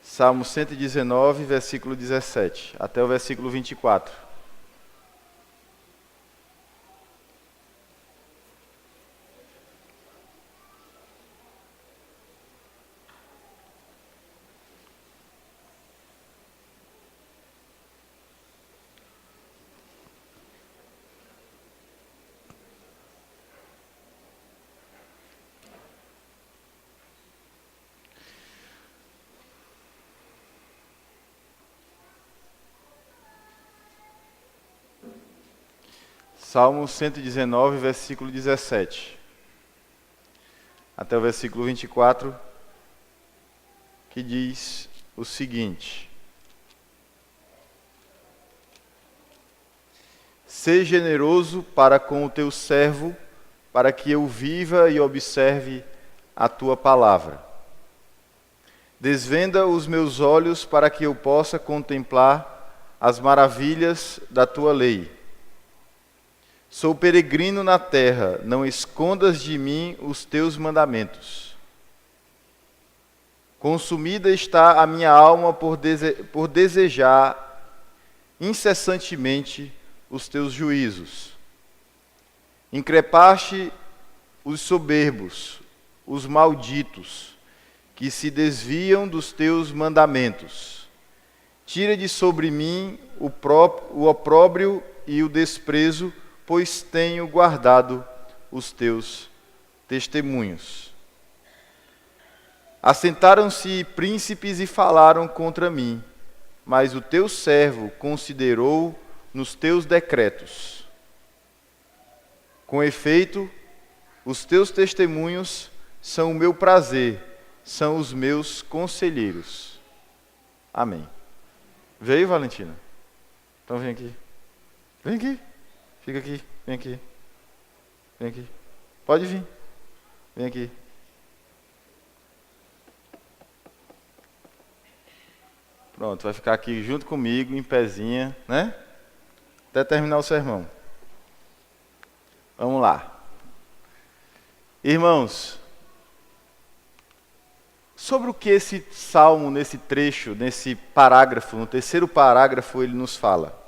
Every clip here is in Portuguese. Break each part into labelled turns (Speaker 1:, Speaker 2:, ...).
Speaker 1: Salmo 119, versículo 17, até o versículo 24. Salmo 119, versículo 17, até o versículo 24, que diz o seguinte: Seja generoso para com o teu servo, para que eu viva e observe a tua palavra. Desvenda os meus olhos para que eu possa contemplar as maravilhas da tua lei. Sou peregrino na terra, não escondas de mim os teus mandamentos. Consumida está a minha alma por desejar incessantemente os teus juízos. Increpaste os soberbos, os malditos, que se desviam dos teus mandamentos. Tira de sobre mim o opróbrio e o desprezo, pois tenho guardado os teus testemunhos. Assentaram-se príncipes e falaram contra mim, mas o teu servo considerou nos teus decretos. Com efeito, os teus testemunhos são o meu prazer, são os meus conselheiros. Amém. Veio, Valentina? Então vem aqui. Vem aqui. Fica aqui, vem aqui. Vem aqui. Pode vir. Vem aqui. Pronto, vai ficar aqui junto comigo, em pezinha, né? Até terminar o sermão. Vamos lá. Irmãos, sobre o que esse salmo, nesse trecho, nesse parágrafo, no terceiro parágrafo, ele nos fala?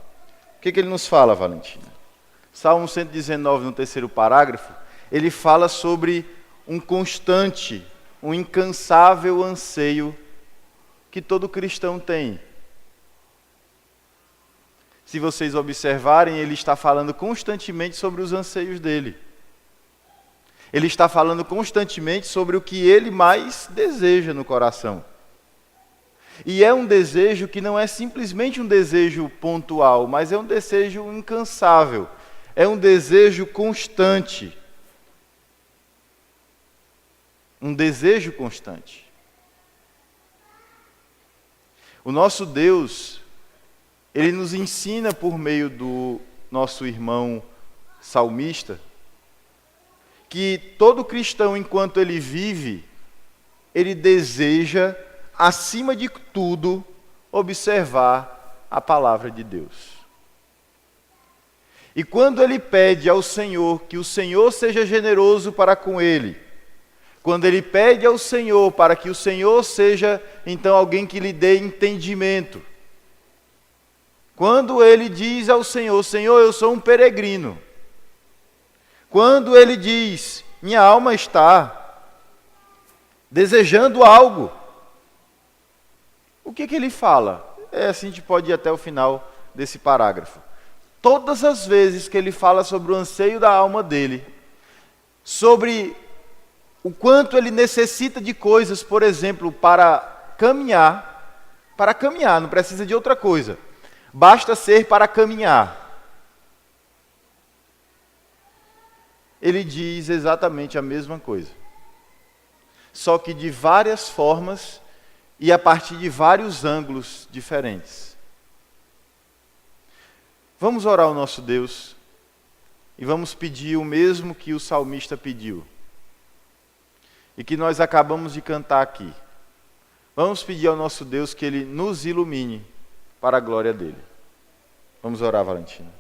Speaker 1: O que ele nos fala, Valentina? Salmo 119, no terceiro parágrafo, ele fala sobre um constante, um incansável anseio que todo cristão tem. Se vocês observarem, ele está falando constantemente sobre os anseios dele. Ele está falando constantemente sobre o que ele mais deseja no coração. E é um desejo que não é simplesmente um desejo pontual, mas é um desejo incansável. É um desejo constante. Um desejo constante. O nosso Deus, Ele nos ensina por meio do nosso irmão salmista, que todo cristão, enquanto ele vive, ele deseja, acima de tudo, observar a palavra de Deus. E quando ele pede ao Senhor que o Senhor seja generoso para com ele, quando ele pede ao Senhor para que o Senhor seja, então, alguém que lhe dê entendimento, quando ele diz ao Senhor, Senhor, eu sou um peregrino, quando ele diz, minha alma está desejando algo, o que ele fala? Assim a gente pode ir até o final desse parágrafo. Todas as vezes que ele fala sobre o anseio da alma dele, sobre o quanto ele necessita de coisas, por exemplo, para caminhar, não precisa de outra coisa, basta ser para caminhar. Ele diz exatamente a mesma coisa, só que de várias formas e a partir de vários ângulos diferentes. Vamos orar ao nosso Deus e vamos pedir o mesmo que o salmista pediu e que nós acabamos de cantar aqui. Vamos pedir ao nosso Deus que Ele nos ilumine para a glória dEle. Vamos orar, Valentina.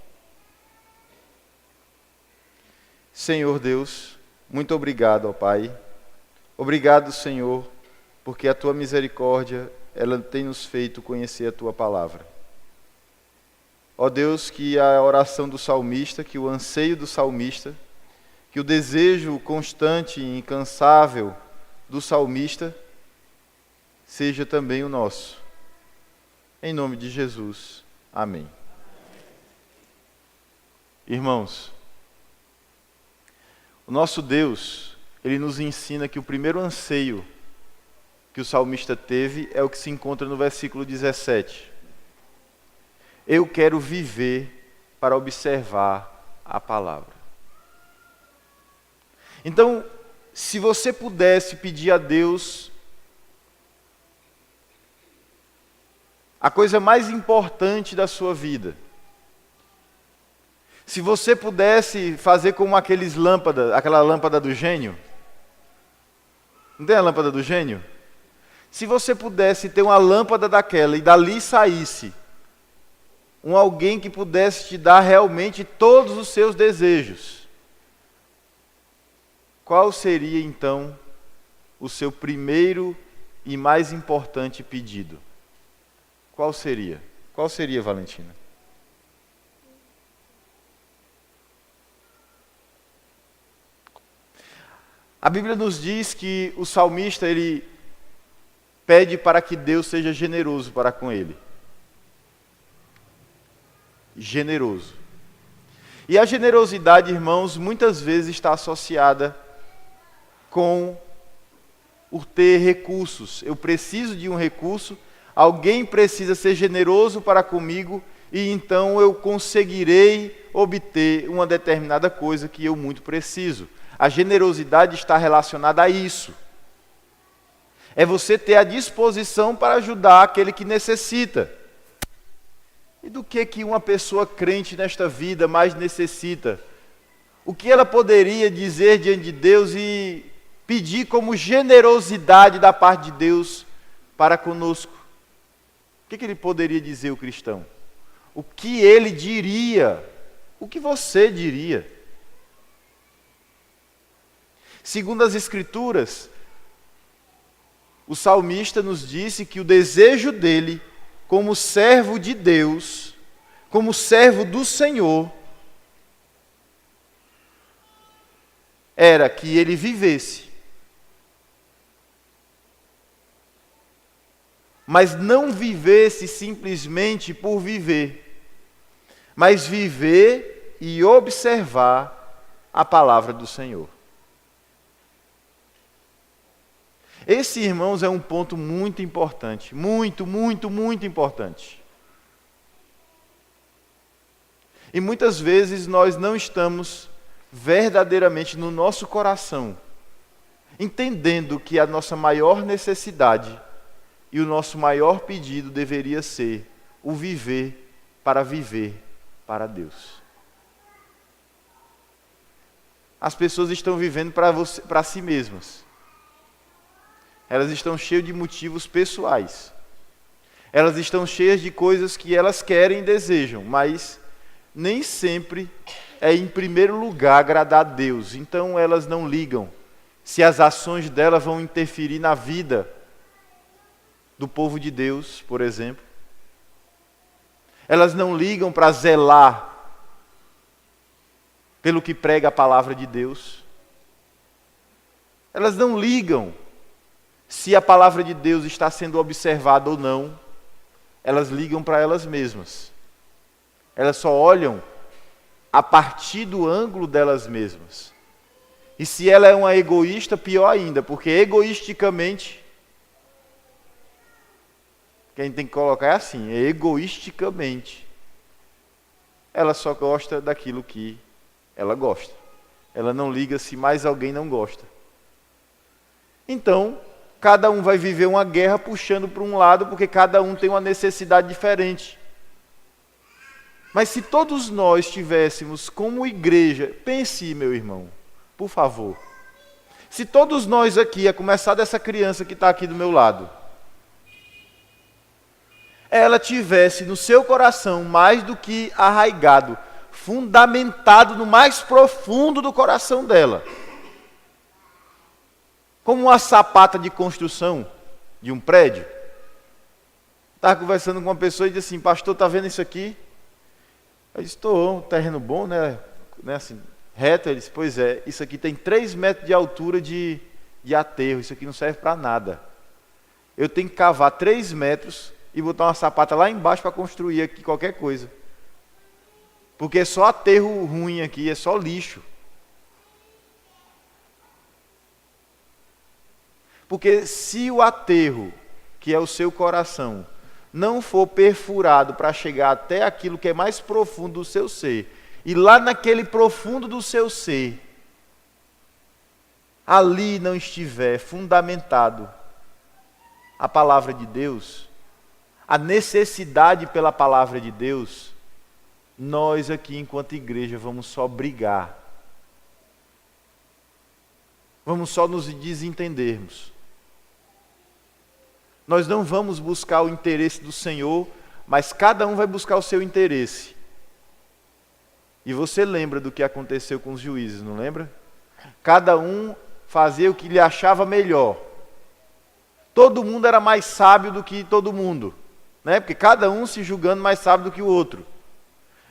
Speaker 1: Senhor Deus, muito obrigado, ó Pai. Obrigado, Senhor, porque a Tua misericórdia ela tem nos feito conhecer a Tua palavra. Ó Deus, que a oração do salmista, que o anseio do salmista, que o desejo constante e incansável do salmista seja também o nosso. Em nome de Jesus. Amém. Irmãos, o nosso Deus, Ele nos ensina que o primeiro anseio que o salmista teve é o que se encontra no versículo 17. Eu quero viver para observar a palavra. Então, se você pudesse pedir a Deus a coisa mais importante da sua vida, se você pudesse fazer como aquela lâmpada do gênio, não tem a lâmpada do gênio? Se você pudesse ter uma lâmpada daquela e dali saísse alguém que pudesse te dar realmente todos os seus desejos, qual seria então o seu primeiro e mais importante pedido? Qual seria? Qual seria, Valentina? A Bíblia nos diz que o salmista, ele pede para que Deus seja generoso para com ele. Generoso. E a generosidade, irmãos, muitas vezes está associada com o ter recursos. Eu preciso de um recurso, alguém precisa ser generoso para comigo e então eu conseguirei obter uma determinada coisa que eu muito preciso. A generosidade está relacionada a isso. É você ter a disposição para ajudar aquele que necessita. E do que uma pessoa crente nesta vida mais necessita? O que ela poderia dizer diante de Deus e pedir como generosidade da parte de Deus para conosco? O que ele poderia dizer, o cristão? O que ele diria? O que você diria? Segundo as Escrituras, o salmista nos disse que o desejo dele, como servo de Deus, como servo do Senhor, era que ele vivesse. Mas não vivesse simplesmente por viver, mas viver e observar a palavra do Senhor. Esse, irmãos, é um ponto muito importante, muito, muito, muito importante. E muitas vezes nós não estamos verdadeiramente no nosso coração, entendendo que a nossa maior necessidade e o nosso maior pedido deveria ser o viver para Deus. As pessoas estão vivendo para si mesmas. Elas estão cheias de motivos pessoais. Elas estão cheias de coisas que elas querem e desejam, mas nem sempre é em primeiro lugar agradar a Deus. Então elas não ligam se as ações delas vão interferir na vida do povo de Deus, por exemplo. Elas não ligam para zelar pelo que prega a palavra de Deus. Elas não ligam se a palavra de Deus está sendo observada ou não. Elas ligam para elas mesmas. Elas só olham a partir do ângulo delas mesmas. E se ela é uma egoísta, pior ainda, porque egoisticamente, quem tem que colocar é assim, egoisticamente, ela só gosta daquilo que ela gosta. Ela não liga se mais alguém não gosta. Então, cada um vai viver uma guerra puxando para um lado, porque cada um tem uma necessidade diferente. Mas se todos nós tivéssemos como igreja, pense, meu irmão, por favor. Se todos nós aqui, a começar dessa criança que está aqui do meu lado, ela tivesse no seu coração mais do que arraigado, fundamentado no mais profundo do coração dela, como uma sapata de construção de um prédio, Estava conversando com uma pessoa e disse assim, pastor, está vendo isso aqui? Eu disse, estou, um terreno bom, né? Assim, reto. Ele disse, pois é, isso aqui tem 3 metros de altura de aterro, isso aqui não serve para nada. Eu tenho que cavar 3 metros e botar uma sapata lá embaixo para construir aqui qualquer coisa. Porque é só aterro ruim aqui, é só lixo. Porque se o aterro, que é o seu coração, não for perfurado para chegar até aquilo que é mais profundo do seu ser, e lá naquele profundo do seu ser, ali não estiver fundamentado a palavra de Deus, a necessidade pela palavra de Deus, nós aqui enquanto igreja vamos só brigar. Vamos só nos desentendermos. Nós não vamos buscar o interesse do Senhor, mas cada um vai buscar o seu interesse. E você lembra do que aconteceu com os juízes, não lembra? Cada um fazia o que lhe achava melhor. Todo mundo era mais sábio do que todo mundo, né? Porque cada um se julgando mais sábio do que o outro.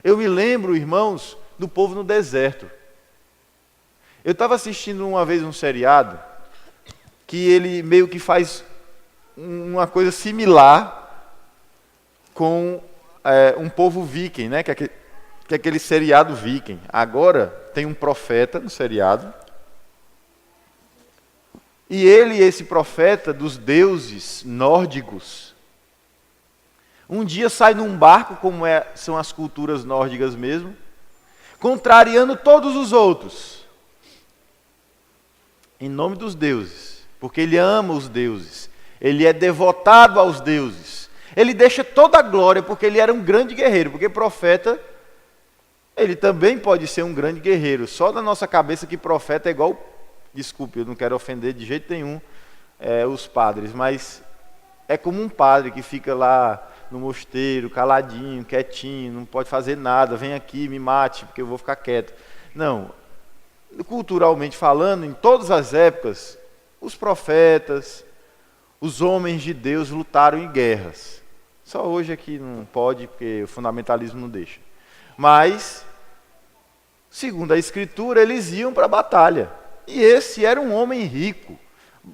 Speaker 1: Eu me lembro, irmãos, do povo no deserto. Eu estava assistindo uma vez um seriado que ele meio que faz uma coisa similar com um povo viking, né? Que é aquele seriado viking. Agora tem um profeta no seriado. E ele, esse profeta dos deuses nórdicos, um dia sai num barco, como são as culturas nórdicas mesmo, contrariando todos os outros, em nome dos deuses, porque ele ama os deuses, ele é devotado aos deuses, ele deixa toda a glória, porque ele era um grande guerreiro, porque profeta, ele também pode ser um grande guerreiro, só na nossa cabeça que profeta é igual, desculpe, eu não quero ofender de jeito nenhum os padres, mas é como um padre que fica lá no mosteiro, caladinho, quietinho, não pode fazer nada, vem aqui, me mate, porque eu vou ficar quieto. Não, culturalmente falando, em todas as épocas, os profetas, os homens de Deus lutaram em guerras. Só hoje aqui não pode, porque o fundamentalismo não deixa. Mas, segundo a Escritura, eles iam para a batalha. E esse era um homem rico,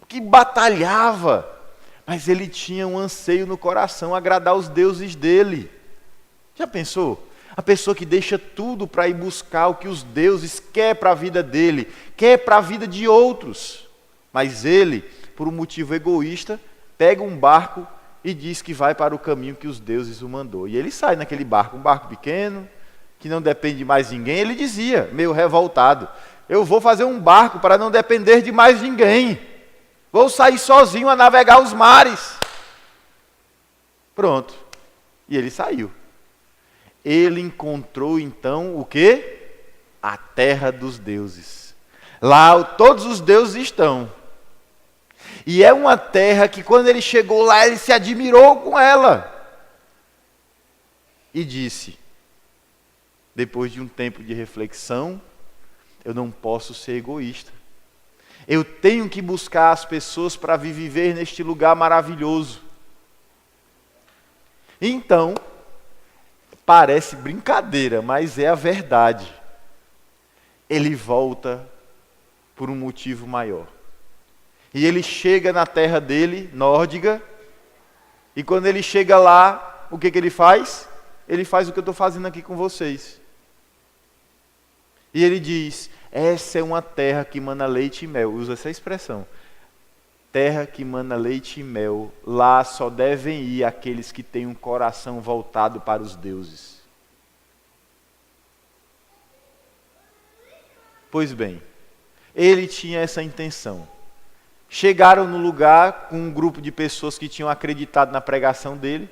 Speaker 1: que batalhava, mas ele tinha um anseio no coração, agradar os deuses dele. Já pensou? A pessoa que deixa tudo para ir buscar o que os deuses querem para a vida dele, quer para a vida de outros. Mas ele, por um motivo egoísta, pega um barco e diz que vai para o caminho que os deuses o mandou. E ele sai naquele barco, um barco pequeno, que não depende de mais ninguém. Ele dizia, meio revoltado, eu vou fazer um barco para não depender de mais ninguém. Vou sair sozinho a navegar os mares. Pronto. E ele saiu. Ele encontrou então o quê? A terra dos deuses. Lá todos os deuses estão. E é uma terra que quando ele chegou lá, ele se admirou com ela. E disse, depois de um tempo de reflexão, eu não posso ser egoísta. Eu tenho que buscar as pessoas para viver neste lugar maravilhoso. Então, parece brincadeira, mas é a verdade. Ele volta por um motivo maior. E ele chega na terra dele, nórdica, e quando ele chega lá, o que ele faz? Ele faz o que eu estou fazendo aqui com vocês. E ele diz, essa é uma terra que mana leite e mel. Usa essa expressão. Terra que mana leite e mel. Lá só devem ir aqueles que têm um coração voltado para os deuses. Pois bem, ele tinha essa intenção. Chegaram no lugar com um grupo de pessoas que tinham acreditado na pregação dele.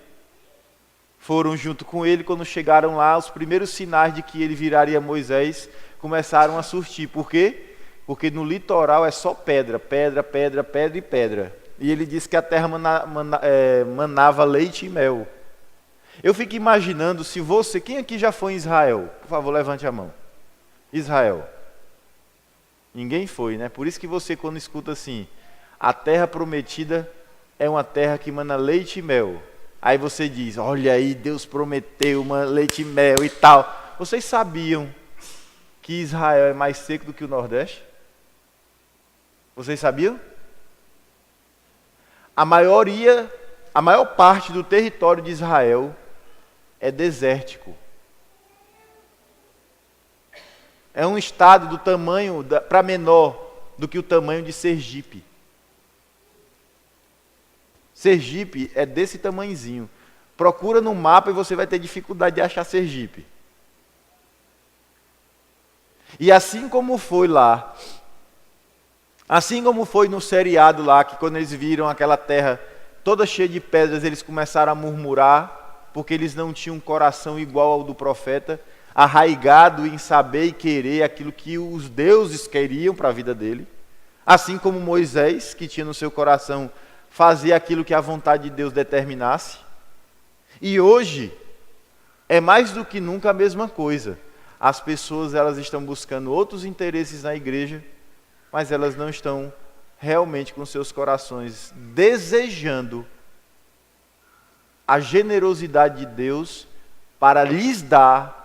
Speaker 1: Foram junto com ele. Quando chegaram lá, os primeiros sinais de que ele viraria Moisés começaram a surgir. Por quê? Porque no litoral é só pedra, pedra, pedra, pedra e pedra. E ele disse que a terra manava leite e mel. Eu fico imaginando se você... Quem aqui já foi em Israel? Por favor, levante a mão. Israel. Ninguém foi, né? Por isso que você, quando escuta assim, a terra prometida é uma terra que mana leite e mel. Aí você diz, olha aí, Deus prometeu uma leite e mel e tal. Vocês sabiam que Israel é mais seco do que o Nordeste? Vocês sabiam? A maior parte do território de Israel é desértico. É um estado do tamanho, para menor do que o tamanho de Sergipe. Sergipe é desse tamanhozinho. Procura no mapa e você vai ter dificuldade de achar Sergipe. E assim como foi lá, assim como foi no seriado lá, que quando eles viram aquela terra toda cheia de pedras, eles começaram a murmurar, porque eles não tinham um coração igual ao do profeta, arraigado em saber e querer aquilo que os deuses queriam para a vida dele. Assim como Moisés, que tinha no seu coração fazer aquilo que a vontade de Deus determinasse. E hoje, é mais do que nunca a mesma coisa. As pessoas elas estão buscando outros interesses na igreja, mas elas não estão realmente com seus corações desejando a generosidade de Deus para lhes dar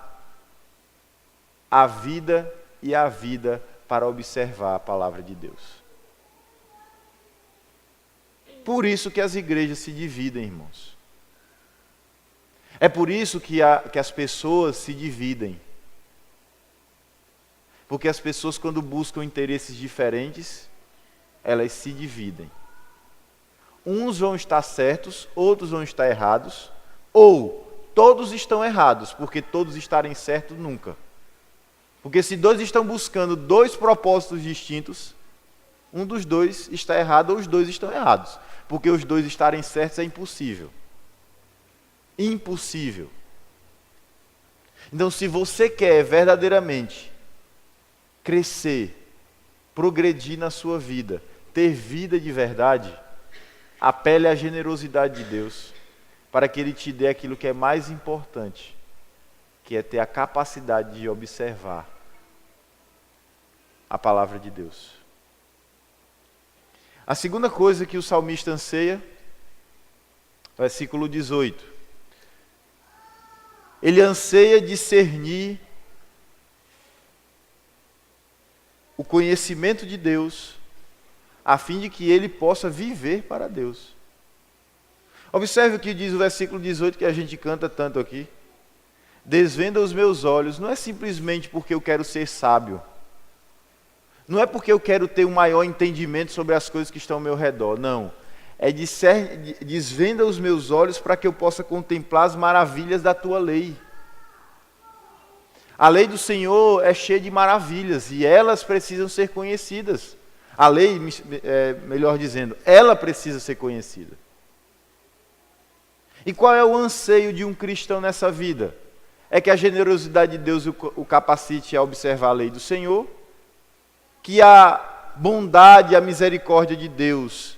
Speaker 1: a vida e a vida para observar a palavra de Deus. Por isso que as igrejas se dividem, irmãos. É por isso que as pessoas se dividem. Porque as pessoas, quando buscam interesses diferentes, elas se dividem. Uns vão estar certos, outros vão estar errados, ou todos estão errados, porque todos estarem certos nunca. Porque se dois estão buscando dois propósitos distintos, um dos dois está errado ou os dois estão errados. Porque os dois estarem certos é impossível. Impossível. Então, se você quer verdadeiramente crescer, progredir na sua vida, ter vida de verdade, apele à generosidade de Deus, para que Ele te dê aquilo que é mais importante, que é ter a capacidade de observar a palavra de Deus. A segunda coisa que o salmista anseia, versículo 18. Ele anseia discernir o conhecimento de Deus, a fim de que ele possa viver para Deus. Observe o que diz o versículo 18 que a gente canta tanto aqui. Desvenda os meus olhos, não é simplesmente porque eu quero ser sábio. Não é porque eu quero ter um maior entendimento sobre as coisas que estão ao meu redor, não. É desvenda os meus olhos para que eu possa contemplar as maravilhas da tua lei. A lei do Senhor é cheia de maravilhas e elas precisam ser conhecidas. A lei, melhor dizendo, ela precisa ser conhecida. E qual é o anseio de um cristão nessa vida? É que a generosidade de Deus o capacite a observar a lei do Senhor, que a bondade e a misericórdia de Deus,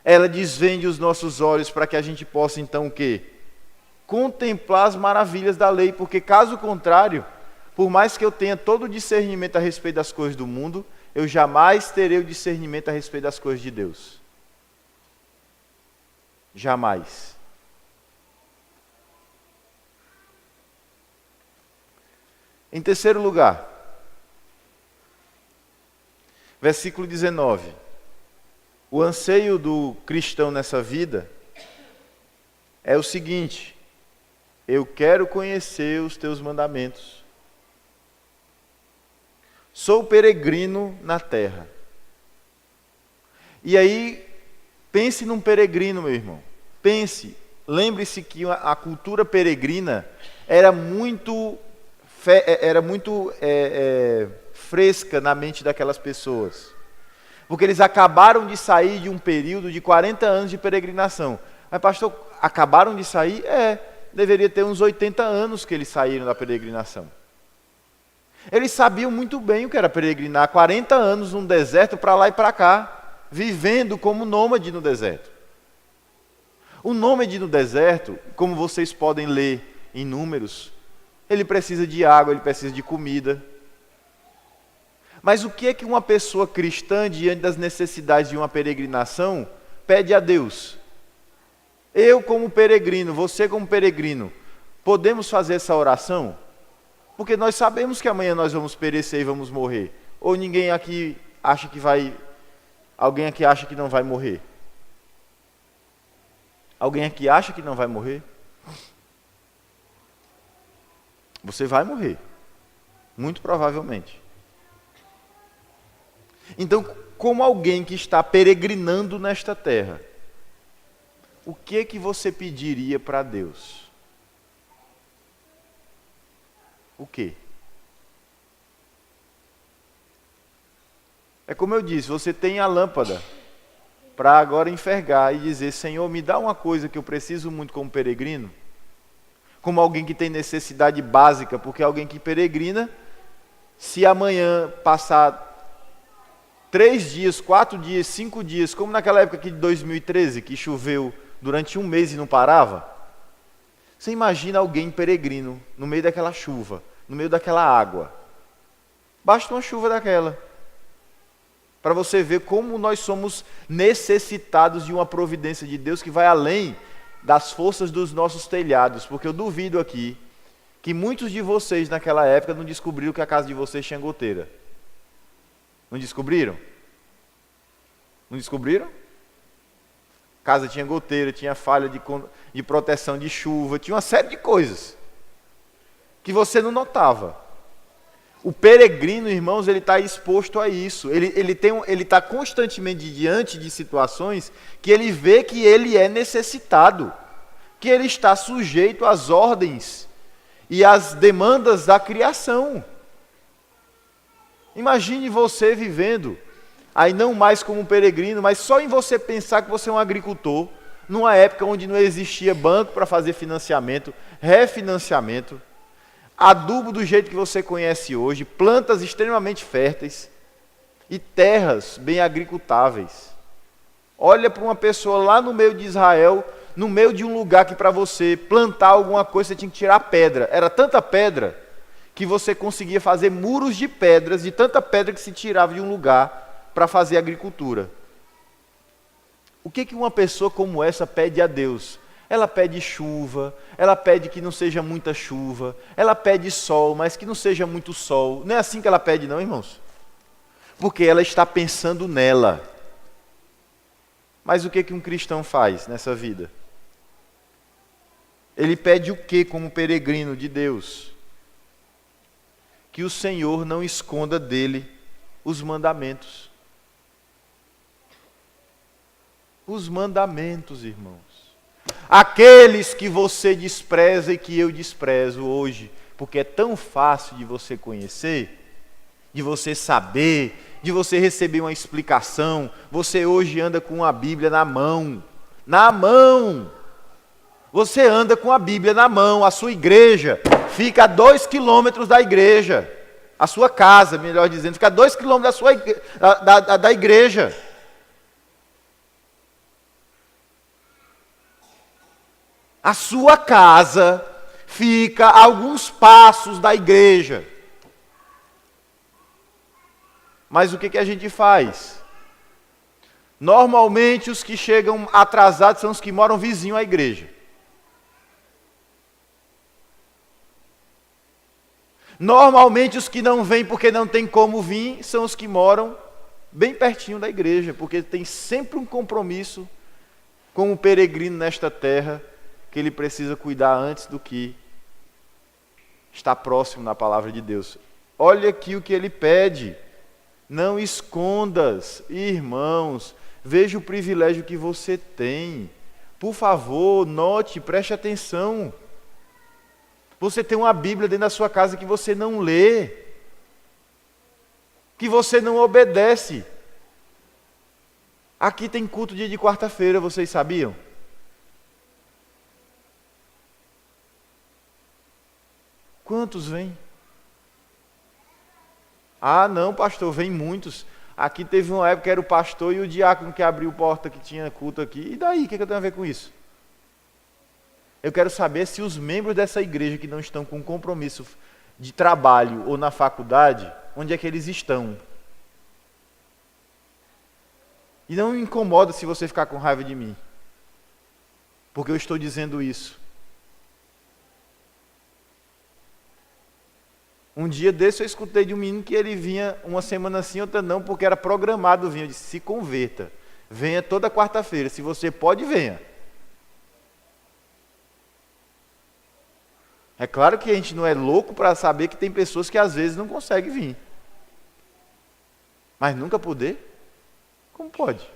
Speaker 1: ela desvende os nossos olhos para que a gente possa então o quê? Contemplar as maravilhas da lei, porque caso contrário, por mais que eu tenha todo o discernimento a respeito das coisas do mundo, eu jamais terei o discernimento a respeito das coisas de Deus. Jamais. Em terceiro lugar, versículo 19. O anseio do cristão nessa vida é o seguinte: eu quero conhecer os teus mandamentos. Sou peregrino na terra. E aí, pense num peregrino, meu irmão. Pense, lembre-se que a cultura peregrina era muito fresca na mente daquelas pessoas. Porque eles acabaram de sair de um período de 40 anos de peregrinação. Mas pastor, acabaram de sair? Deveria ter uns 80 anos que eles saíram da peregrinação. Eles sabiam muito bem o que era peregrinar 40 anos num deserto para lá e para cá, vivendo como nômade no deserto. O nômade no deserto, como vocês podem ler em Números, ele precisa de água, ele precisa de comida. Mas o que é que uma pessoa cristã, diante das necessidades de uma peregrinação, pede a Deus? Eu como peregrino, você como peregrino, podemos fazer essa oração? Porque nós sabemos que amanhã nós vamos perecer e vamos morrer. Ou ninguém aqui acha que vai... Alguém aqui acha que não vai morrer? Alguém aqui acha que não vai morrer? Você vai morrer. Muito provavelmente. Então, como alguém que está peregrinando nesta terra, o que você pediria para Deus? O quê? É como eu disse, você tem a lâmpada para agora enxergar e dizer, Senhor, me dá uma coisa que eu preciso muito como peregrino, como alguém que tem necessidade básica, porque alguém que peregrina, se amanhã passar 3 dias, 4 dias, 5 dias, como naquela época aqui de 2013, que choveu durante um mês e não parava, você imagina alguém peregrino, no meio daquela chuva, no meio daquela água. Basta uma chuva daquela, para você ver como nós somos necessitados de uma providência de Deus que vai além das forças dos nossos telhados, porque eu duvido aqui que muitos de vocês naquela época não descobriram que a casa de vocês tinha goteira. Não descobriram? Não descobriram? A casa tinha goteira, tinha falha de proteção de chuva, tinha uma série de coisas que você não notava. O peregrino, irmãos, ele está exposto a isso. Ele está constantemente diante de situações que ele vê que ele é necessitado, que ele está sujeito às ordens e às demandas da criação. Imagine você vivendo, aí não mais como um peregrino, mas só em você pensar que você é um agricultor, numa época onde não existia banco para fazer financiamento, refinanciamento, adubo do jeito que você conhece hoje, plantas extremamente férteis e terras bem agricultáveis. Olha para uma pessoa lá no meio de Israel, no meio de um lugar que para você plantar alguma coisa você tinha que tirar pedra. Era tanta pedra que você conseguia fazer muros de pedras, de tanta pedra que se tirava de um lugar para fazer agricultura. O que uma pessoa como essa pede a Deus? Ela pede chuva, ela pede que não seja muita chuva, ela pede sol, mas que não seja muito sol. Não é assim que ela pede não, irmãos? Porque ela está pensando nela. Mas o que um cristão faz nessa vida? Ele pede o que como peregrino de Deus? Que o Senhor não esconda dele os mandamentos. Os mandamentos, irmãos. Aqueles que você despreza e que eu desprezo hoje, porque é tão fácil de você conhecer, de você saber, de você receber uma explicação. Você hoje anda com a Bíblia na mão. Na mão! Você anda com a Bíblia na mão. A sua igreja fica a 2 quilômetros da igreja. A sua casa, melhor dizendo, fica a 2 quilômetros da igreja. A sua casa fica a alguns passos da igreja. Mas o que a gente faz? Normalmente os que chegam atrasados são os que moram vizinho à igreja. Normalmente os que não vêm porque não tem como vir são os que moram bem pertinho da igreja, porque tem sempre um compromisso com o peregrino nesta terra que ele precisa cuidar antes do que está próximo na palavra de Deus. Olha aqui o que ele pede. Não escondas, irmãos, veja o privilégio que você tem. Por favor, note, preste atenção. Você tem uma Bíblia dentro da sua casa que você não lê, que você não obedece. Aqui tem culto dia de quarta-feira, vocês sabiam? Quantos vêm? Ah, não, pastor, vem muitos. Aqui teve uma época que era o pastor e o diácono que abriu a porta que tinha culto aqui. E daí, o que eu tenho a ver com isso? Eu quero saber se os membros dessa igreja que não estão com compromisso de trabalho ou na faculdade, onde é que eles estão? E não me incomoda se você ficar com raiva de mim. porque eu estou dizendo isso. Um dia desse eu escutei de um menino que ele vinha uma semana sim, outra não, porque era programado vir. Eu disse, se converta, venha toda quarta-feira, se você pode, venha. É claro que a gente não é louco para saber que tem pessoas que às vezes não conseguem vir. Mas nunca poder? Como pode?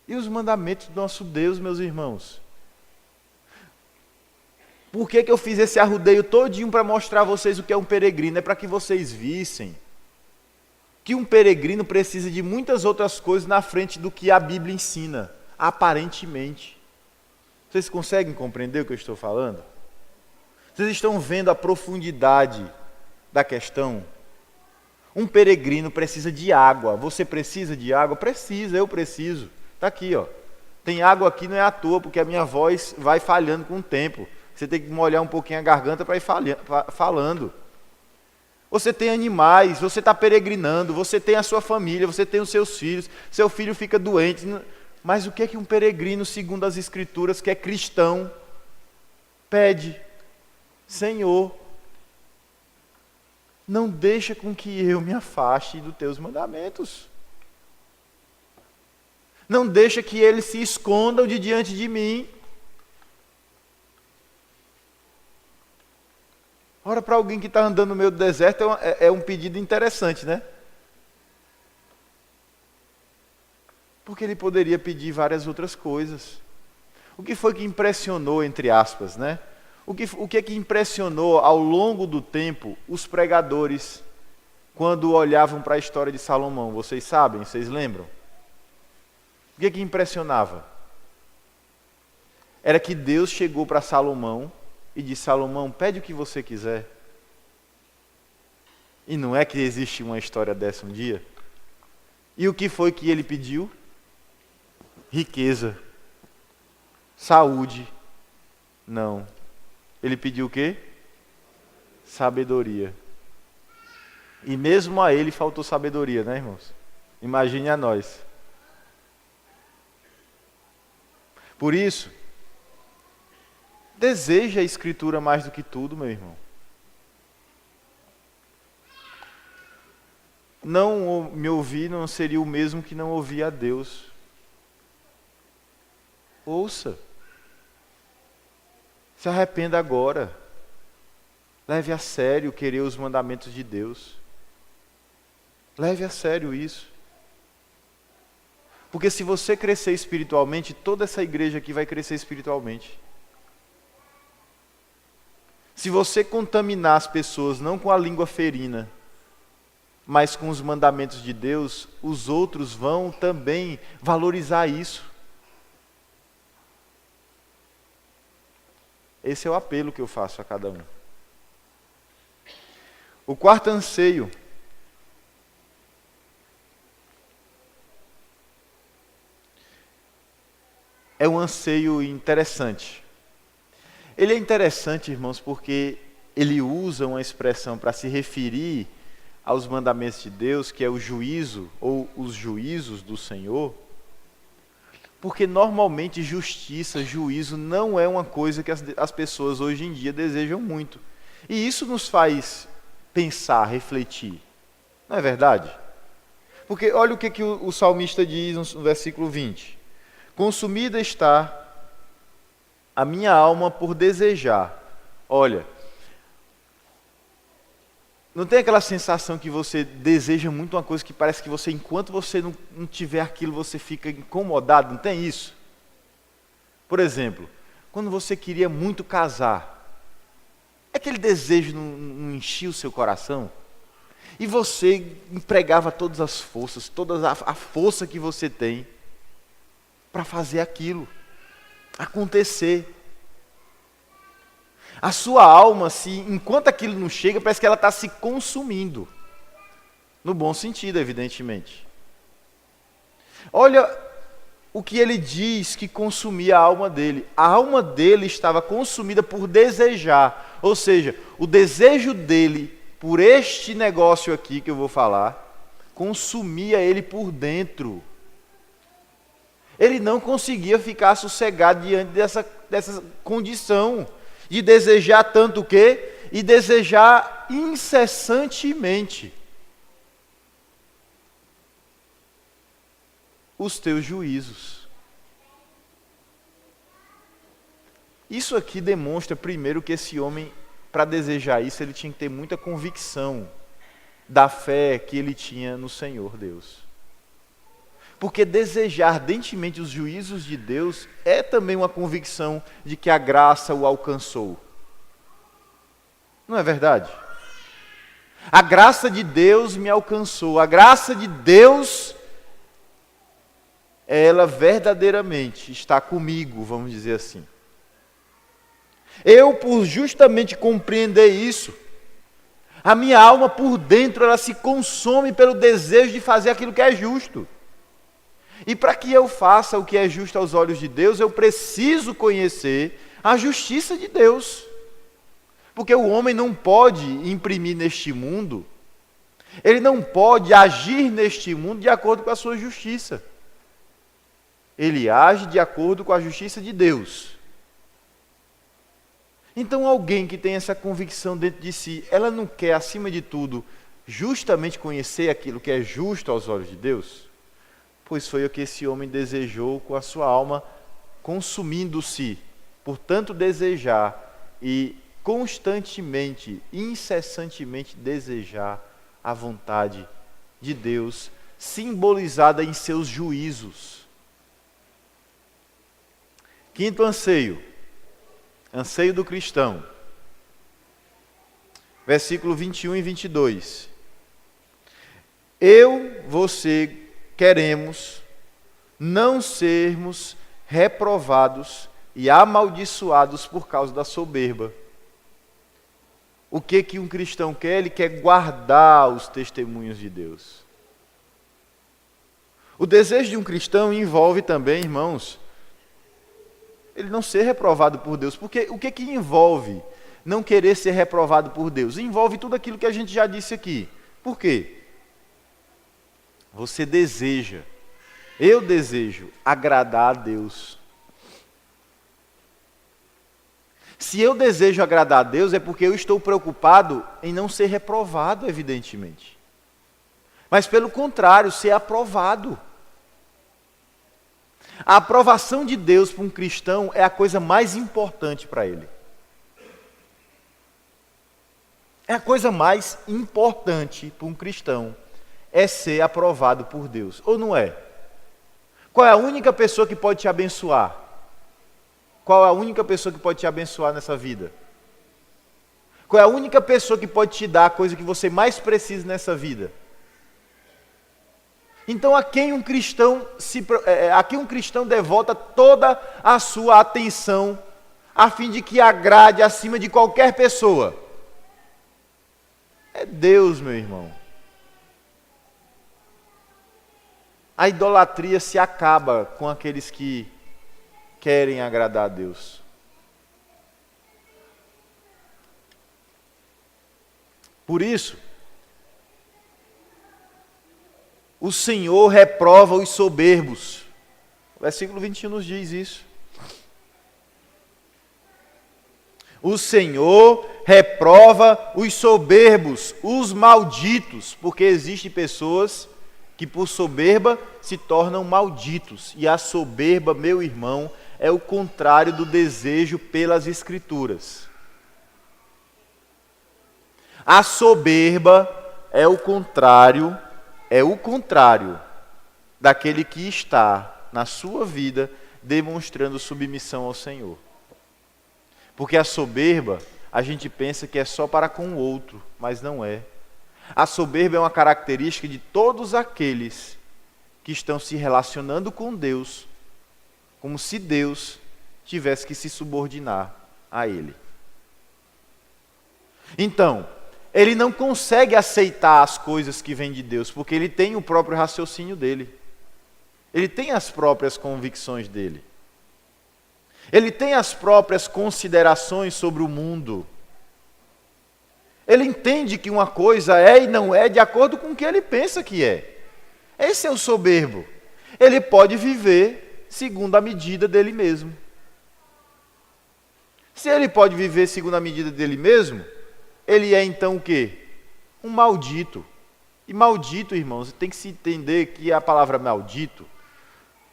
Speaker 1: E os mandamentos do nosso Deus, meus irmãos? Por que eu fiz esse arrudeio todinho para mostrar a vocês o que é um peregrino? É para que vocês vissem que um peregrino precisa de muitas outras coisas na frente do que a Bíblia ensina, aparentemente. Vocês conseguem compreender o que eu estou falando? Vocês estão vendo a profundidade da questão? Um peregrino precisa de água. Você precisa de água? Precisa, eu preciso. Está aqui, ó. Tem água aqui, não é à toa, porque a minha voz vai falhando com o tempo. Você tem que molhar um pouquinho a garganta para ir falando. Você tem animais, você está peregrinando, você tem a sua família, você tem os seus filhos, seu filho fica doente. Mas o que é que um peregrino, segundo as Escrituras, que é cristão, pede? Senhor, não deixa com que eu me afaste dos teus mandamentos. Não deixa que eles se escondam de diante de mim. Ora, para alguém que está andando no meio do deserto, é um pedido interessante, né? Porque ele poderia pedir várias outras coisas. O que foi que impressionou, entre aspas, né? O que é que impressionou ao longo do tempo os pregadores quando olhavam para a história de Salomão? Vocês sabem? Vocês lembram? O que é que impressionava? Era que Deus chegou para Salomão e disse, Salomão, pede o que você quiser. E não é que existe uma história dessa um dia? E o que foi que ele pediu? Riqueza. Saúde. Não. Ele pediu o quê? Sabedoria. E mesmo a ele faltou sabedoria, né, irmãos? Imagine a nós. Por isso, deseja a Escritura mais do que tudo, meu irmão. Não me ouvir não seria o mesmo que não ouvir a Deus. Ouça. Se arrependa agora. Leve a sério querer os mandamentos de Deus. Leve a sério isso. Porque se você crescer espiritualmente, toda essa igreja aqui vai crescer espiritualmente. Se você contaminar as pessoas não com a língua ferina, mas com os mandamentos de Deus, os outros vão também valorizar isso. Esse é o apelo que eu faço a cada um. O quarto anseio é um anseio interessante. Ele é interessante, irmãos, porque ele usa uma expressão para se referir aos mandamentos de Deus, que é o juízo ou os juízos do Senhor, porque normalmente justiça, juízo não é uma coisa que as pessoas hoje em dia desejam muito. E isso nos faz pensar, refletir. Não é verdade? Porque olha o que o salmista diz no versículo 20. Consumida está a minha alma por desejar. Olha, não tem aquela sensação que você deseja muito uma coisa que parece que você, enquanto você não tiver aquilo, você fica incomodado, não tem isso? Por exemplo, quando você queria muito casar, aquele desejo não enchia o seu coração? E você empregava todas as forças, toda a força que você tem para fazer aquilo acontecer. A sua alma, enquanto aquilo não chega, parece que ela está se consumindo. No bom sentido, evidentemente. Olha o que ele diz que consumia a alma dele. A alma dele estava consumida por desejar. Ou seja, o desejo dele por este negócio aqui que eu vou falar, consumia ele por dentro. ele não conseguia ficar sossegado diante dessa condição de desejar tanto o quê? E desejar incessantemente os teus juízos. Isso aqui demonstra, primeiro, que esse homem, para desejar isso, ele tinha que ter muita convicção da fé que ele tinha no Senhor Deus. Porque desejar ardentemente os juízos de Deus é também uma convicção de que a graça o alcançou. Não é verdade? A graça de Deus me alcançou. A graça de Deus, ela verdadeiramente está comigo, vamos dizer assim. Eu, por justamente compreender isso, a minha alma por dentro, ela se consome pelo desejo de fazer aquilo que é justo. E para que eu faça o que é justo aos olhos de Deus, eu preciso conhecer a justiça de Deus. Porque o homem não pode imprimir neste mundo, ele não pode agir neste mundo de acordo com a sua justiça. Ele age de acordo com a justiça de Deus. Então alguém que tem essa convicção dentro de si, ela não quer, acima de tudo, justamente conhecer aquilo que é justo aos olhos de Deus? Pois foi o que esse homem desejou com a sua alma, consumindo-se, por tanto desejar e constantemente, incessantemente desejar a vontade de Deus, simbolizada em seus juízos. Quinto anseio do cristão. Versículo 21 e 22. Eu, você, queremos não sermos reprovados e amaldiçoados por causa da soberba. O que um cristão quer? Ele quer guardar os testemunhos de Deus. O desejo de um cristão envolve também, irmãos, ele não ser reprovado por Deus. Porque o que envolve não querer ser reprovado por Deus? Envolve tudo aquilo que a gente já disse aqui. Por quê? Você deseja, eu desejo agradar a Deus. Se eu desejo agradar a Deus, é porque eu estou preocupado em não ser reprovado, evidentemente. Mas pelo contrário, ser aprovado. A aprovação de Deus para um cristão é a coisa mais importante para ele. É a coisa mais importante para um cristão, é ser aprovado por Deus, ou não é? Qual é a única pessoa que pode te abençoar? Qual é a única pessoa que pode te abençoar nessa vida? Qual é a única pessoa que pode te dar a coisa que você mais precisa nessa vida? Então a quem um cristão devota toda a sua atenção, a fim de que agrade acima de qualquer pessoa? É Deus, meu irmão. A idolatria se acaba com aqueles que querem agradar a Deus. Por isso, o Senhor reprova os soberbos. O versículo 21 nos diz isso. O Senhor reprova os soberbos, os malditos, porque existem pessoas que por soberba se tornam malditos. E a soberba, meu irmão, é o contrário do desejo pelas Escrituras. A soberba é o contrário daquele que está na sua vida demonstrando submissão ao Senhor. Porque a soberba, a gente pensa que é só para com o outro, mas não é. A soberba é uma característica de todos aqueles que estão se relacionando com Deus, como se Deus tivesse que se subordinar a ele. Então, ele não consegue aceitar as coisas que vêm de Deus, porque ele tem o próprio raciocínio dele. Ele tem as próprias convicções dele. Ele tem as próprias considerações sobre o mundo. Ele entende que uma coisa é e não é de acordo com o que ele pensa que é. Esse é o soberbo. Ele pode viver segundo a medida dele mesmo. Se ele pode viver segundo a medida dele mesmo, ele é então o quê? Um maldito. E maldito, irmãos, tem que se entender que a palavra maldito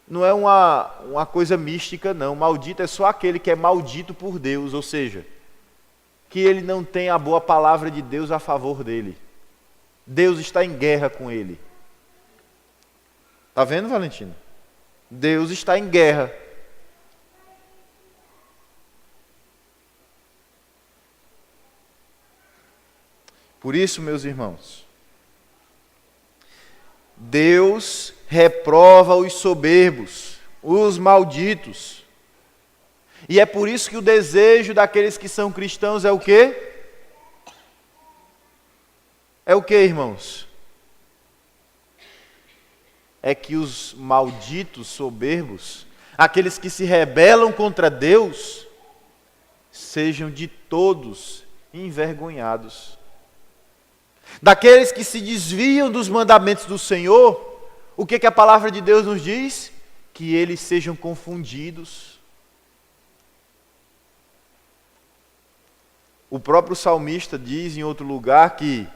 Speaker 1: não é uma coisa mística, não. Maldito é só aquele que é maldito por Deus, ou seja, que ele não tem a boa palavra de Deus a favor dele. Deus está em guerra com ele. Está vendo, Valentino? Deus está em guerra. Por isso, meus irmãos, Deus reprova os soberbos, os malditos. E é por isso que o desejo daqueles que são cristãos é o quê? É o quê, irmãos? É que os malditos soberbos, aqueles que se rebelam contra Deus, sejam de todos envergonhados. Daqueles que se desviam dos mandamentos do Senhor, o que a palavra de Deus nos diz? Que eles sejam confundidos. O próprio salmista diz em outro lugar que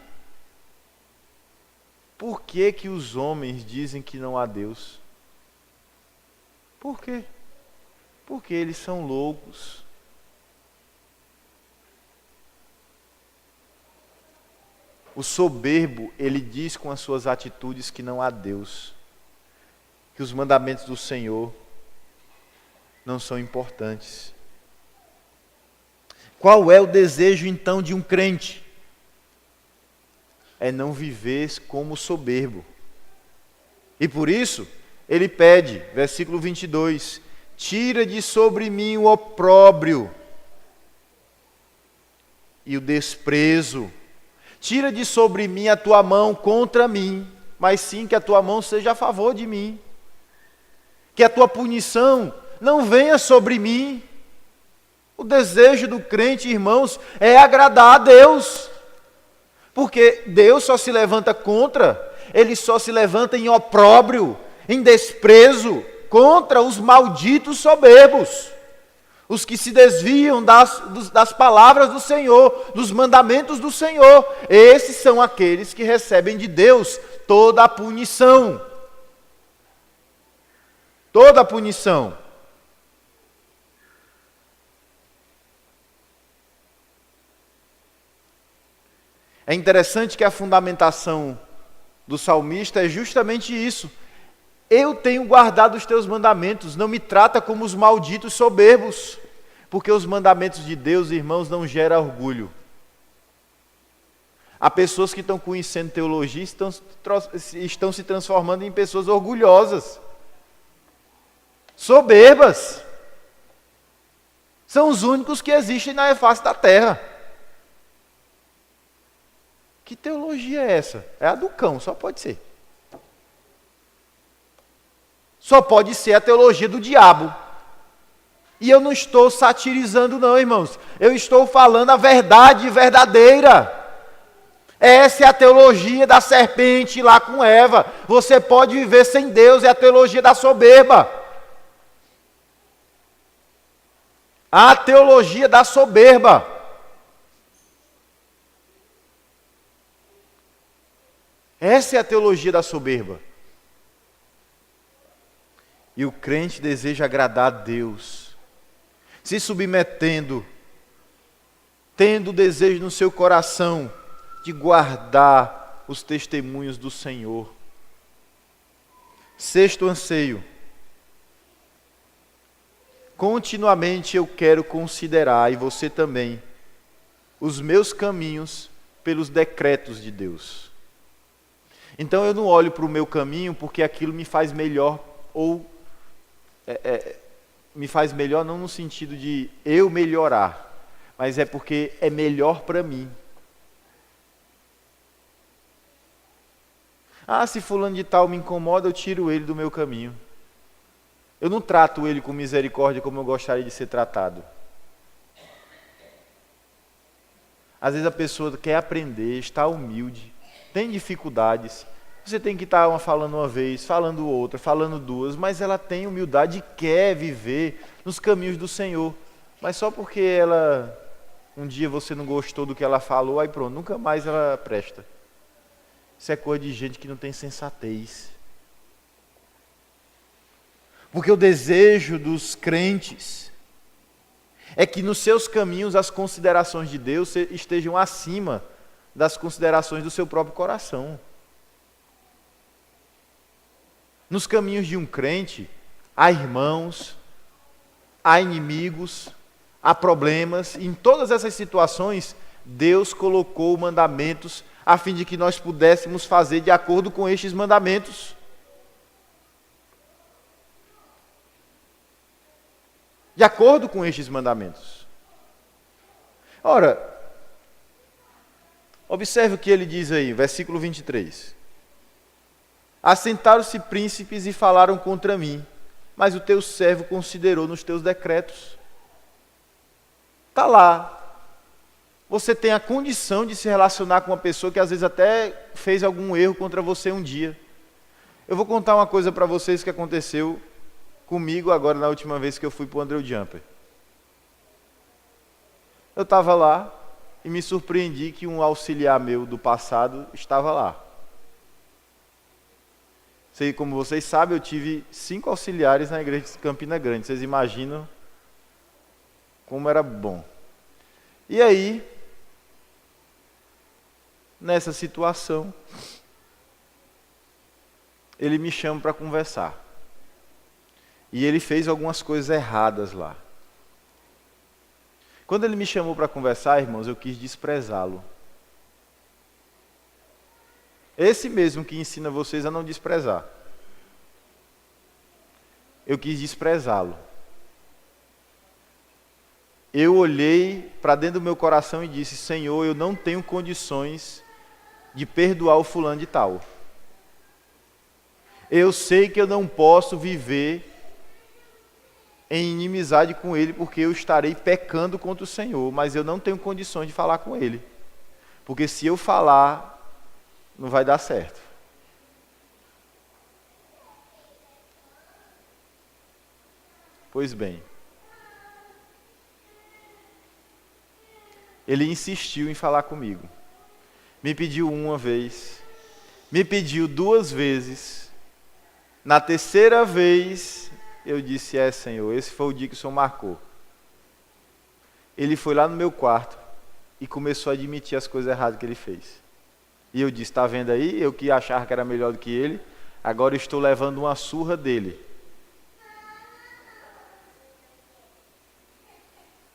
Speaker 1: por que os homens dizem que não há Deus? Por quê? Porque eles são loucos. O soberbo, ele diz com as suas atitudes que não há Deus, que os mandamentos do Senhor não são importantes. Qual é o desejo então de um crente? É não viver como soberbo. E por isso, ele pede, versículo 22, tira de sobre mim o opróbrio e o desprezo. Tira de sobre mim a tua mão contra mim, mas sim que a tua mão seja a favor de mim. Que a tua punição não venha sobre mim. O desejo do crente, irmãos, é agradar a Deus. Porque Deus só se levanta contra, Ele só se levanta em opróbrio, em desprezo, contra os malditos soberbos. Os que se desviam das palavras do Senhor, dos mandamentos do Senhor. Esses são aqueles que recebem de Deus toda a punição. Toda a punição. É interessante que a fundamentação do salmista é justamente isso. Eu tenho guardado os teus mandamentos, não me trata como os malditos soberbos, porque os mandamentos de Deus, irmãos, não geram orgulho. Há pessoas que estão conhecendo teologia e estão se transformando em pessoas orgulhosas, soberbas. São os únicos que existem na face da terra. Que teologia é essa? É a do cão, só pode ser. Só pode ser a teologia do diabo. E eu não estou satirizando não, irmãos. Eu estou falando a verdade verdadeira. Essa é a teologia da serpente lá com Eva. Você pode viver sem Deus, é a teologia da soberba. A teologia da soberba. Essa é a teologia da soberba. E o crente deseja agradar a Deus, se submetendo, tendo o desejo no seu coração de guardar os testemunhos do Senhor. Sexto anseio. Continuamente eu quero considerar, e você também, os meus caminhos pelos decretos de Deus. Então eu não olho para o meu caminho porque aquilo me faz melhor, ou me faz melhor não no sentido de eu melhorar, mas é porque é melhor para mim. Ah, se fulano de tal me incomoda, eu tiro ele do meu caminho. Eu não trato ele com misericórdia como eu gostaria de ser tratado. Às vezes a pessoa quer aprender, está humilde, tem dificuldades, Você tem que estar falando uma vez, falando outra, falando duas, mas ela tem humildade e quer viver nos caminhos do Senhor. Mas só porque um dia você não gostou do que ela falou, aí pronto, nunca mais ela presta. Isso é coisa de gente que não tem sensatez. Porque o desejo dos crentes é que nos seus caminhos as considerações de Deus estejam acima das considerações do seu próprio coração. Nos caminhos de um crente, há irmãos, há inimigos, há problemas, e em todas essas situações, Deus colocou mandamentos a fim de que nós pudéssemos fazer de acordo com estes mandamentos. De acordo com estes mandamentos. Ora, observe o que ele diz aí, versículo 23. Assentaram-se príncipes e falaram contra mim, mas o teu servo considerou nos teus decretos. Está lá. Você tem a condição de se relacionar com uma pessoa que às vezes até fez algum erro contra você um dia. Eu vou contar uma coisa para vocês que aconteceu comigo agora na última vez que eu fui para o Andreu Jumper. Eu estava lá e me surpreendi que um auxiliar meu do passado estava lá. Como vocês sabem, eu tive 5 auxiliares na igreja de Campina Grande. Vocês imaginam como era bom. E aí, nessa situação, ele me chama para conversar. E ele fez algumas coisas erradas lá. Quando ele me chamou para conversar, irmãos, eu quis desprezá-lo. Esse mesmo que ensina vocês a não desprezar. Eu quis desprezá-lo. Eu olhei para dentro do meu coração e disse: Senhor, eu não tenho condições de perdoar o fulano de tal. Eu sei que eu não posso viver em inimizade com ele, porque eu estarei pecando contra o Senhor, mas eu não tenho condições de falar com ele. Porque se eu falar, não vai dar certo. Pois bem, ele insistiu em falar comigo. Me pediu uma vez, me pediu 2 vezes. Na terceira vez, eu disse: Senhor, esse foi o dia que o Senhor marcou. Ele foi lá no meu quarto e começou a admitir as coisas erradas que ele fez. E eu disse: está vendo aí? Eu que achava que era melhor do que ele, agora estou levando uma surra dele.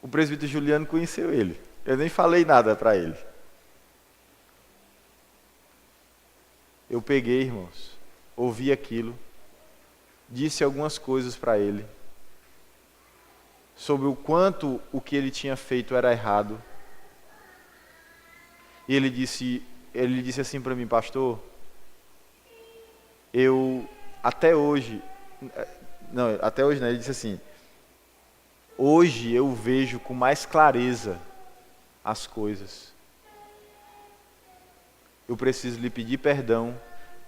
Speaker 1: O presbítero Juliano conheceu ele. Eu nem falei nada para ele. Eu peguei, irmãos, ouvi aquilo, disse algumas coisas para ele, sobre o quanto o que ele tinha feito era errado. E ele disse assim para mim: pastor, até hoje não, ele disse assim: hoje eu vejo com mais clareza as coisas. Eu preciso lhe pedir perdão.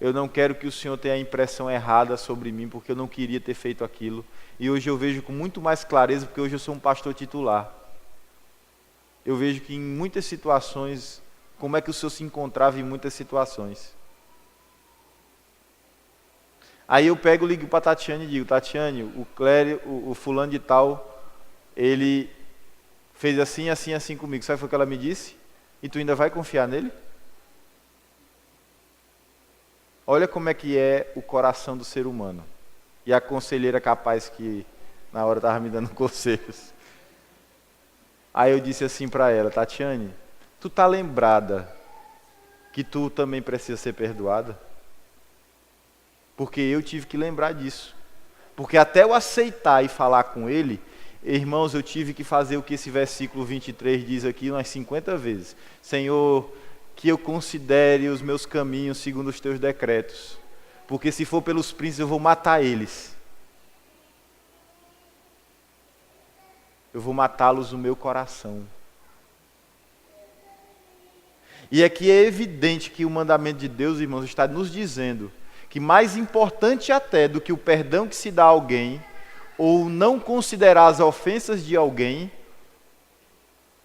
Speaker 1: Eu não quero que o Senhor tenha a impressão errada sobre mim, porque eu não queria ter feito aquilo. E hoje eu vejo com muito mais clareza, porque hoje eu sou um pastor titular. Eu vejo que em muitas situações, como é que o Senhor se encontrava em muitas situações. Aí eu ligo para a Tatiane e digo: Tatiane, o Clério, o fulano de tal, ele fez assim, assim, assim comigo. Sabe o que ela me disse? E tu ainda vai confiar nele? Olha como é que é o coração do ser humano. E a conselheira capaz que na hora estava me dando conselhos. Aí eu disse assim para ela: Tatiane, tu tá lembrada que tu também precisa ser perdoada? Porque eu tive que lembrar disso. Porque até eu aceitar e falar com ele, irmãos, eu tive que fazer o que esse versículo 23 diz aqui umas 50 vezes. Senhor, que eu considere os meus caminhos segundo os teus decretos. Porque se for pelos príncipes, eu vou matar eles. Eu vou matá-los no meu coração. E aqui é evidente que o mandamento de Deus, irmãos, está nos dizendo que mais importante até do que o perdão que se dá a alguém, ou não considerar as ofensas de alguém,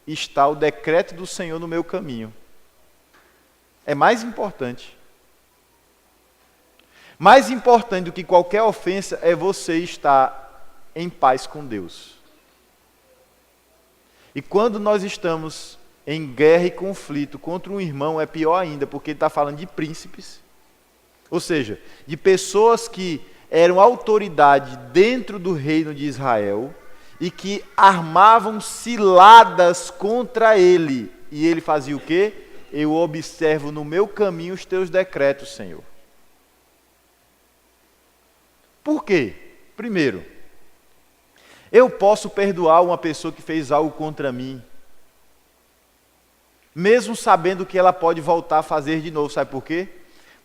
Speaker 1: está o decreto do Senhor no meu caminho. É mais importante. Mais importante do que qualquer ofensa é você estar em paz com Deus. E quando nós estamos em guerra e conflito contra um irmão, é pior ainda, porque ele está falando de príncipes, ou seja, de pessoas que eram autoridade dentro do reino de Israel e que armavam ciladas contra ele. E ele fazia o quê? Eu observo no meu caminho os teus decretos, Senhor. Por quê? Primeiro, eu posso perdoar uma pessoa que fez algo contra mim, mesmo sabendo que ela pode voltar a fazer de novo. Sabe por quê?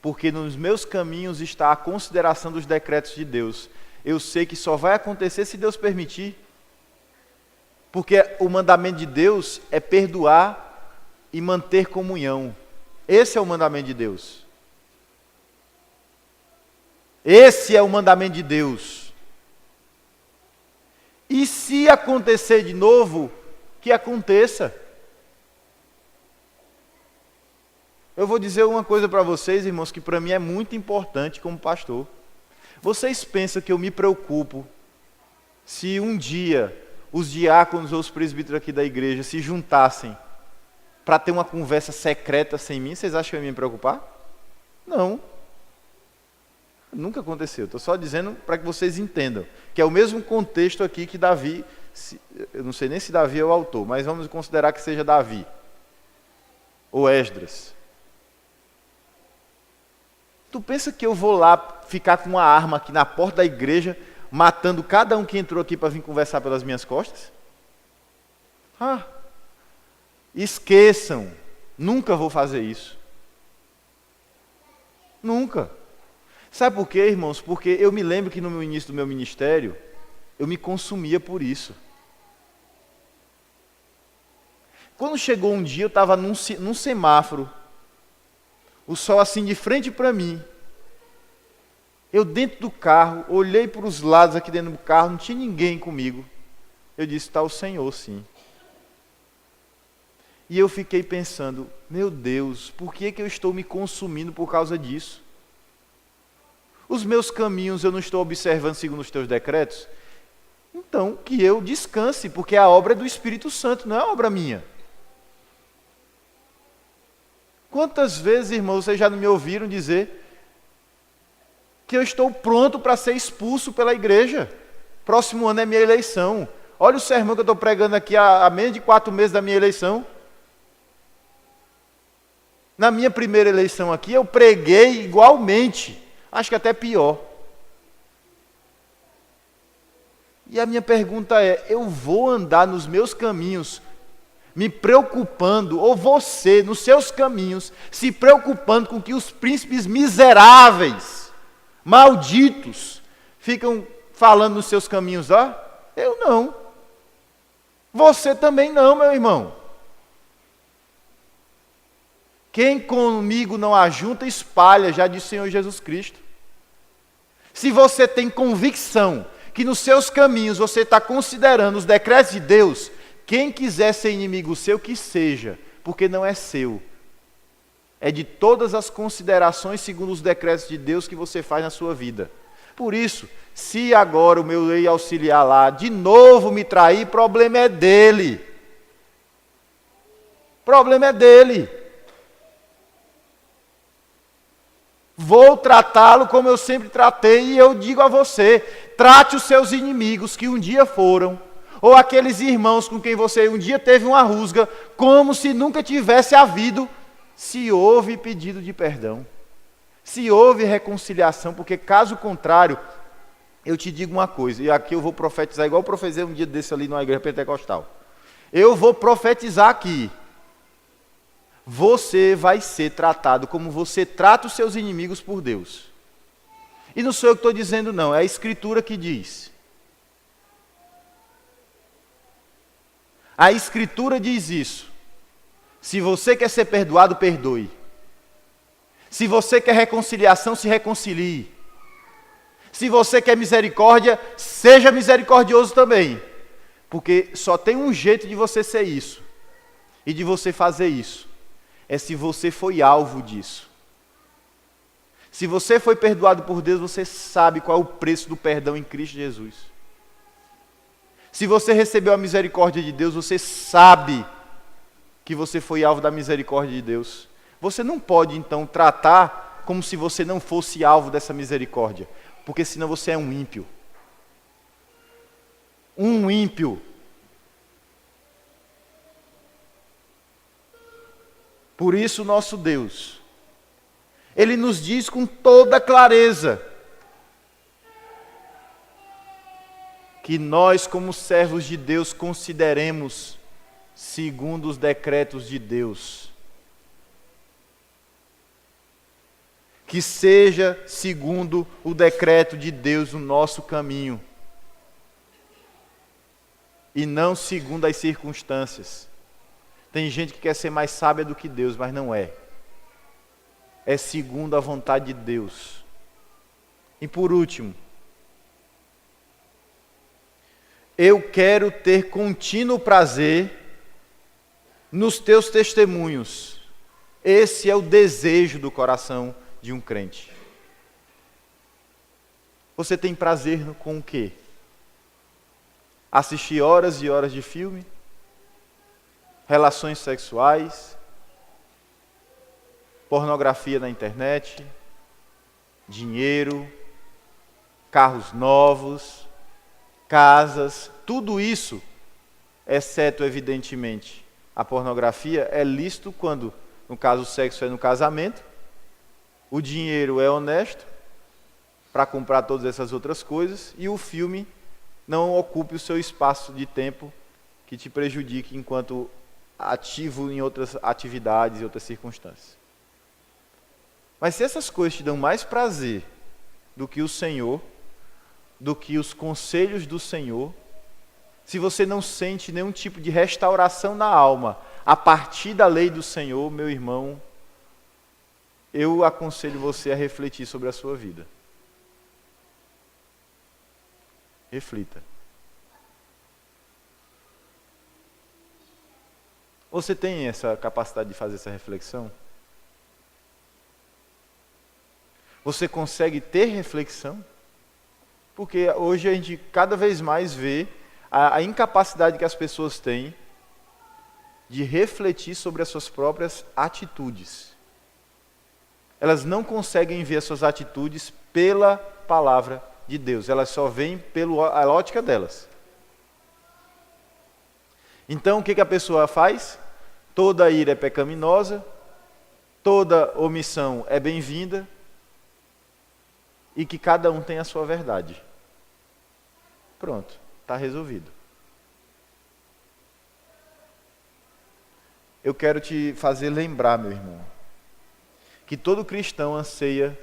Speaker 1: Porque nos meus caminhos está a consideração dos decretos de Deus. Eu sei que só vai acontecer se Deus permitir. Porque o mandamento de Deus é perdoar e manter comunhão. Esse é o mandamento de Deus. Esse é o mandamento de Deus. E se acontecer de novo, que aconteça. Eu vou dizer uma coisa para vocês, irmãos, que para mim é muito importante como pastor. Vocês pensam que eu me preocupo se um dia os diáconos ou os presbíteros aqui da igreja se juntassem para ter uma conversa secreta sem mim? Vocês acham que eu ia me preocupar? Não. Nunca aconteceu. Estou só dizendo para que vocês entendam que é o mesmo contexto aqui que Davi, eu não sei nem se Davi é o autor, mas vamos considerar que seja Davi ou Esdras. Tu pensa que eu vou lá ficar com uma arma aqui na porta da igreja, matando cada um que entrou aqui para vir conversar pelas minhas costas? Esqueçam, nunca vou fazer isso. Nunca. Sabe por quê, irmãos? Porque eu me lembro que no início do meu ministério, eu me consumia por isso. Quando chegou um dia, eu estava num semáforo, o sol assim de frente para mim. Eu dentro do carro, olhei para os lados aqui dentro do carro, não tinha ninguém comigo. Eu disse, está o Senhor sim. E eu fiquei pensando, meu Deus, por que eu estou me consumindo por causa disso? Os meus caminhos eu não estou observando segundo os teus decretos? Então, que eu descanse, porque a obra é do Espírito Santo, não é obra minha. Quantas vezes, irmãos, vocês já não me ouviram dizer que eu estou pronto para ser expulso pela igreja? Próximo ano é minha eleição. Olha o sermão que eu estou pregando aqui há menos de 4 meses da minha eleição. Na minha primeira eleição aqui, eu preguei igualmente. Acho que até pior. E a minha pergunta é, eu vou andar nos meus caminhos me preocupando, ou você, nos seus caminhos, se preocupando com que os príncipes miseráveis, malditos, ficam falando nos seus caminhos, eu não. Você também não, meu irmão. Quem comigo não ajunta, espalha, já disse o Senhor Jesus Cristo. Se você tem convicção que nos seus caminhos você está considerando os decretos de Deus, quem quiser ser inimigo seu, que seja, porque não é seu. É de todas as considerações segundo os decretos de Deus que você faz na sua vida. Por isso, se agora o meu lei auxiliar lá, de novo me trair, problema é dele. Problema é dele. Vou tratá-lo como eu sempre tratei, e eu digo a você, trate os seus inimigos que um dia foram, ou aqueles irmãos com quem você um dia teve uma rusga, como se nunca tivesse havido, se houve pedido de perdão, se houve reconciliação, porque caso contrário, eu te digo uma coisa, e aqui eu vou profetizar, igual eu profetizei um dia desse ali numa igreja pentecostal, eu vou profetizar aqui, você vai ser tratado como você trata os seus inimigos por Deus. E não sou eu que estou dizendo não, é a Escritura que diz. A Escritura diz isso. Se você quer ser perdoado, perdoe. Se você quer reconciliação, se reconcilie. Se você quer misericórdia, seja misericordioso também. Porque só tem um jeito de você ser isso. E de você fazer isso. É se você foi alvo disso. Se você foi perdoado por Deus, você sabe qual é o preço do perdão em Cristo Jesus. Se você recebeu a misericórdia de Deus, você sabe que você foi alvo da misericórdia de Deus. Você não pode, então, tratar como se você não fosse alvo dessa misericórdia. Porque senão você é um ímpio. Um ímpio. Por isso, nosso Deus, Ele nos diz com toda clareza que nós, como servos de Deus, consideremos segundo os decretos de Deus. Que seja segundo o decreto de Deus o nosso caminho. E não segundo as circunstâncias. Tem gente que quer ser mais sábia do que Deus, mas não é. É segundo a vontade de Deus. E por último, eu quero ter contínuo prazer nos teus testemunhos. Esse é o desejo do coração de um crente. Você tem prazer com o quê? Assistir horas e horas de filme? Relações sexuais? Pornografia na internet? Dinheiro? Carros novos? Casas? Tudo isso, exceto, evidentemente, a pornografia, é lícito quando, no caso, o sexo é no casamento, o dinheiro é honesto para comprar todas essas outras coisas e o filme não ocupe o seu espaço de tempo que te prejudique enquanto ativo em outras atividades e outras circunstâncias. Mas se essas coisas te dão mais prazer do que o Senhor, do que os conselhos do Senhor, se você não sente nenhum tipo de restauração na alma a partir da lei do Senhor, meu irmão, eu aconselho você a refletir sobre a sua vida. Reflita. Você tem essa capacidade de fazer essa reflexão? Você consegue ter reflexão? Porque hoje a gente cada vez mais vê a incapacidade que as pessoas têm de refletir sobre as suas próprias atitudes. Elas não conseguem ver as suas atitudes pela palavra de Deus. Elas só veem pela ótica delas. Então, o que a pessoa faz? Toda ira é pecaminosa, toda omissão é bem-vinda, e que cada um tem a sua verdade. Pronto, está resolvido. Eu quero te fazer lembrar, meu irmão, que todo cristão anseia,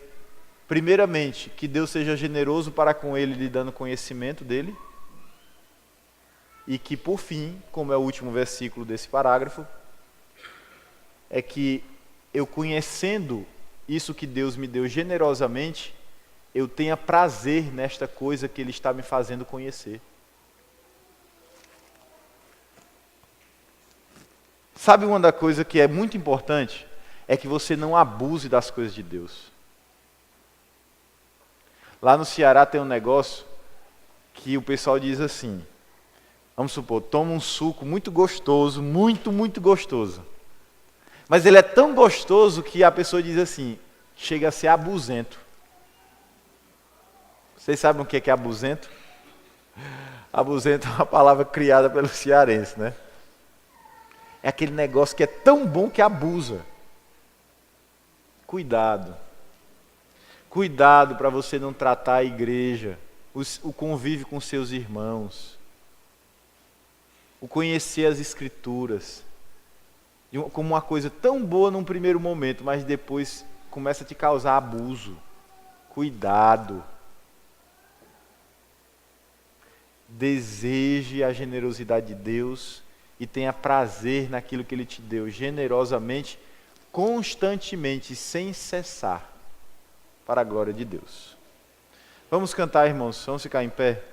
Speaker 1: primeiramente, que Deus seja generoso para com ele, lhe dando conhecimento dele, e que, por fim, como é o último versículo desse parágrafo, é que eu, conhecendo isso que Deus me deu generosamente, eu tenha prazer nesta coisa que Ele está me fazendo conhecer. Sabe uma da coisa que é muito importante? É que você não abuse das coisas de Deus. Lá no Ceará tem um negócio que o pessoal diz assim, vamos supor, toma um suco muito gostoso, muito gostoso. Mas ele é tão gostoso que a pessoa diz assim, chega a ser abusento. Vocês sabem o que é abusento? Abusento é uma palavra criada pelo cearense, né? É aquele negócio que é tão bom que abusa. Cuidado. Cuidado para você não tratar a igreja, o convívio com seus irmãos, o conhecer as escrituras, como uma coisa tão boa num primeiro momento, mas depois começa a te causar abuso. Cuidado. Deseje a generosidade de Deus e tenha prazer naquilo que Ele te deu, generosamente, constantemente, sem cessar, para a glória de Deus. Vamos cantar, irmãos, vamos ficar em pé.